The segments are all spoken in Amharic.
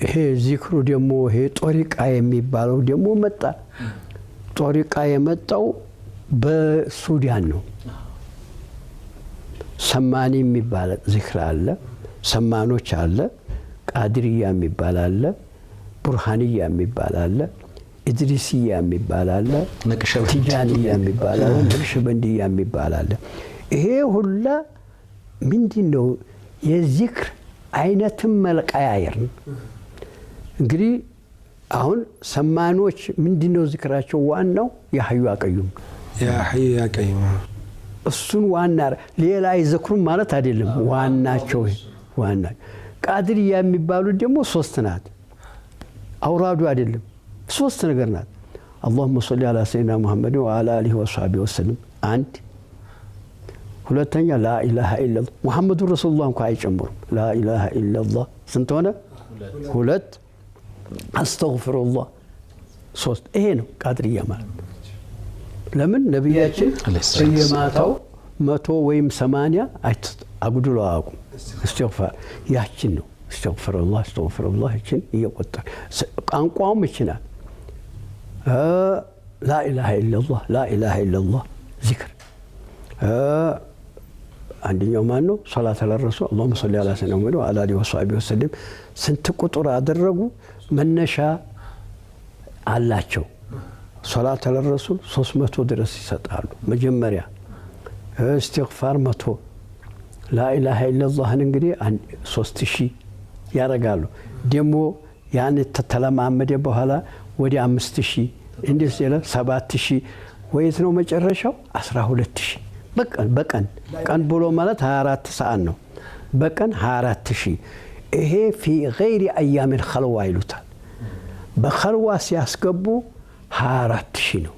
ይሄ ዚክሩ ደግሞ ይሄ ጦሪቃ የሚባለው ደግሞ መጣ ጦሪቃ የመጣው በሱዳን ነው ሰማኒ የሚባል ዚክር አለ ሰማኖች አለ ቃድሪያ የሚባል አለ ቡርሃንያ የሚባል አለ ኢድሪሲያ የሚባል አለ ቲጃንያ የሚባል አለ ነቅሽበንዲያ የሚባል አለ ይሄ ሁላ ምንድነው የዚክር አይነትም መልቀያየር እንግዲህ አሁን ሰማኖች ምንድነው ዚክራቸው ዋናው ያህዩ አቀዩም እሱን ዋና ሌላ ይዘክሩ ማለት አይደለም ዋናቸው ዋና ቃድሪያ የሚባሉ ደግሞ ሶስት ናት አውራዱ አይደለም ሶስት ነገር ናት اللهم صل على سيدنا محمد وعلى اله وصحبه وسلم አንድ ሁለተኛ لا اله الا الله محمد رسول الله እንኳን አይጨምሩም لا اله الا الله ስንት ሆነ ሁለት استغفر الله ሶስት ይሄ ነው ቃድሪያ ማለት ለምን ነብያችን በየማታው 100 ወይም 80 አጉድሎ አቁም استغفار ያችን ነው استغفر الله ያችን ይቆጠር ቋንቋው ምችና لا اله الا الله ذكر አንደኛው ማን ነው ሶላት ለረሱል اللهم صل على سيدنا محمد وعلى اله وصحبه وسلم ስንት ቁጥር አደረጉ መነሻ አላቸው ሶላት ለረሱል 300 ድረስ ይሰጣሉ መጀመሪያ استغفار 100 لا اله الا الله እንግዲህ 3000 ያረጋሉ ደሞ ያን ተተለማመደ በኋላ ወደ 5000 እንዴት ይለ 7000 ወይስ ነው መጨረሻው 12000 በቀን ቀን ብሎ ማለት 24 ሰዓት ነው በቀን 24000 ይሄ في غير ايام الخلوه ይሉታል በخلوه ሲያስገቡ 24000 ነው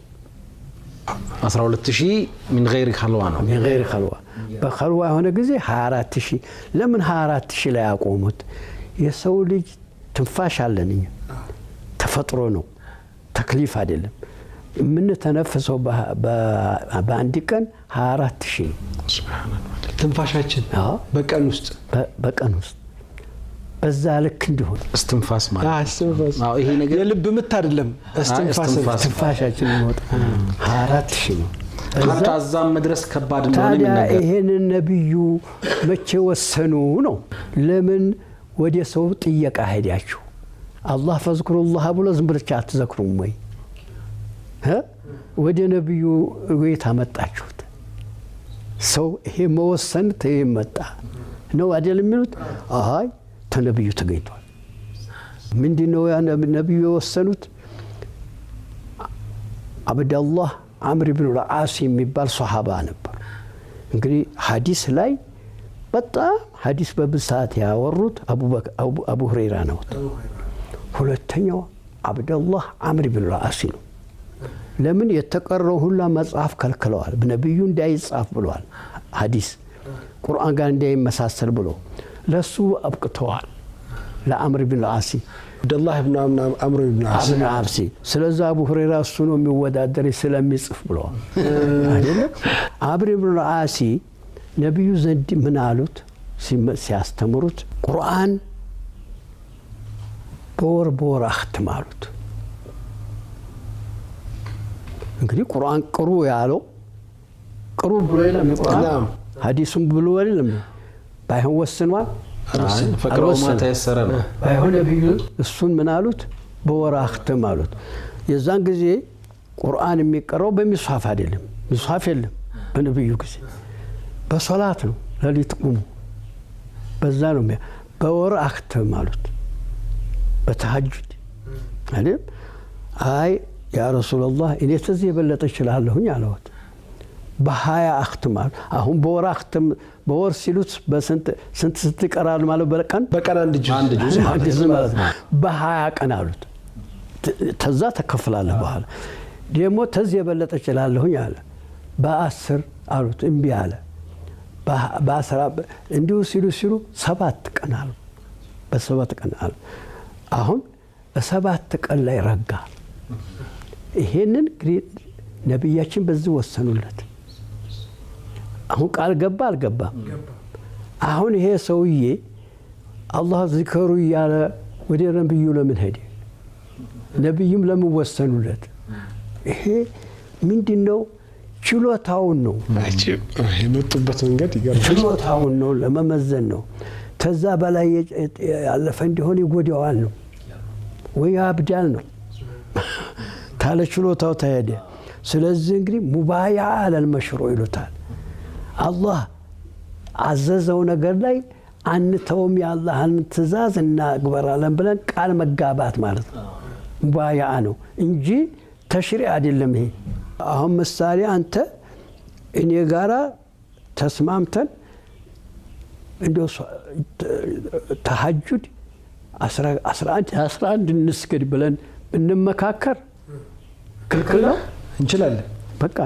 12000 من غير خلوه ነው من غير خلوه በخلوه ሆነ ጊዜ 24000 ለምን 24000 ላይ ያቆሙት የሰው ልጅ ትንፋሽ አለኝ ተፈጥሮ ነው ተክሊፍ አይደለም ምን ተነፈሰው በአንድ ቀን 24000 ሱብሃንአላህ ትንፋሻችን በቀን ውስጥ በዛ ልክ እንዲሆን እስትንፋስ ማለት አዎ ይሄ ነገር የልብ ምት አይደለም እስትንፋሻችን ነው 24000 ነው ታዛም መድረስ ከባድ እንደሆነ ታዲያ ይሄን ነብዩ መቼ ወሰኑ ነው ለምን ወደ ሰው ጥየቃ ሄዳችሁ አላህ ፈዝኩሩላህ ብሎ ዝም ብላችሁ አትዘክሩም ወይ ወደ ነብዩ ወይ ታመጣችሁት ሰው ይሄ መወሰን ተይመጣ ነው አይደል የሚሉት አይ ተነብዩ ተገኝቷል ምንድነው ያ ነብዩ ወሰኑት አብደላህ አምር ኢብኑ አልዓስ የሚባል ሱሐባ ነበር እንግዲህ ሐዲስ ላይ በጣም ሐዲስ በብዛት ያወሩት አቡ ሁረይራ ነው ሁለተኛው አብደላህ አምር ኢብኑ አልዓስ ነው ለምን የተቀረው ሁሉ መጽሐፍ ከልክለዋል በነብዩ እንዳይጻፍ ብለዋል ሐዲስ ቁርአን ጋር እንዳይመሳሰል ብሎ ለሱ አብቅተዋል ለአምር ኢብኑ አልዓስ አብደላህ ኢብኑ አምር ኢብኑ አልዓስ ስለዚህ አቡ ሁረይራ እሱ ነው የሚወዳደር ስለሚጽፍ ብለዋል አይደል አምር ኢብኑ አልዓስ ነብዩ ዘንድ ምን አሉት ሲያስተምሩት ቁርአን በወር አختማሉት እንግዲህ ቁርአን ቅሩ ያለው ቅሩ ብሎ የለም ቁርአን ሐዲሱም ብሎ የለም ባይሆን ወስኗል ፈቅረው ማታ ያሰረ ነው ባይሆን ነብዩ እሱን ምን አሉት በወር አختማሉት የዛን ጊዜ ቁርአን የሚቀረው በሚስሐፍ አይደለም ሚስሐፍ የለም በነብዩ ጊዜ በሶላት ነው ለሊት ቁሙ በዛ ነው በወር አختማሉት በተሐጁድ አይደል አይ ያ ረሱላህ እኔ ተዚህ የበለጠ ይችላልሁኝ አለውት በ20 አختማል አሁን በወር አختም በወር ሲሉት በስንት ስትቀራል ማለት በቀን አንድ ጁዝ ማለት በ20 ቀን አሉት ተዛ ተከፍላለህ በኋላ ደሞ ተዚህ የበለጠ ይችላልሁኝ አለ በ10 አሉት እምቢ አለ በ10 እንዲሁ ሲሉ 7 ቀን አሉ በ7 ቀን አሉ አሁን በ7 ቀን ላይ ረጋ ይሄንን ነብያችን በዚህ ወሰኑለት አሁን ቃል ገባ አልገባም አሁን ይሄ ሰውዬ አላህ ዝክሩ ያለ ወደ ነብዩ ለምን ሄደ? ነብዩም ለምን ወሰኑለት? ይሄ ምንድነው? ችሎታውን ነው የመጡበት መንገድ ይገርማል። ችሎታውን ነው ለመመዘን ነው። ከዛ በላይ ያለፈ እንዲሆን ይጎዳዋል ነው ወይ ያብዳል ነው ታለ ችሎታው ተሄደ። ስለዚህ እንግዲህ ሙባያ አለል መሽሩዕ ይሉታል። አላህ አዘዘው ነገር ላይ አንተውም የአላህን ትእዛዝ እናክብራለን ብለን ቃል መጋባት ማለት ነው። ሙባያ ነው እንጂ ተሽሪዕ አይደለም። ይሄ አሁን ምሳሌ አንተ እኔ ጋራ ተስማምተን እንደው ተሐጁድ 11 እንስገድ ብለን እንመካከር ክልክል ነው? እንችላለን። በቃ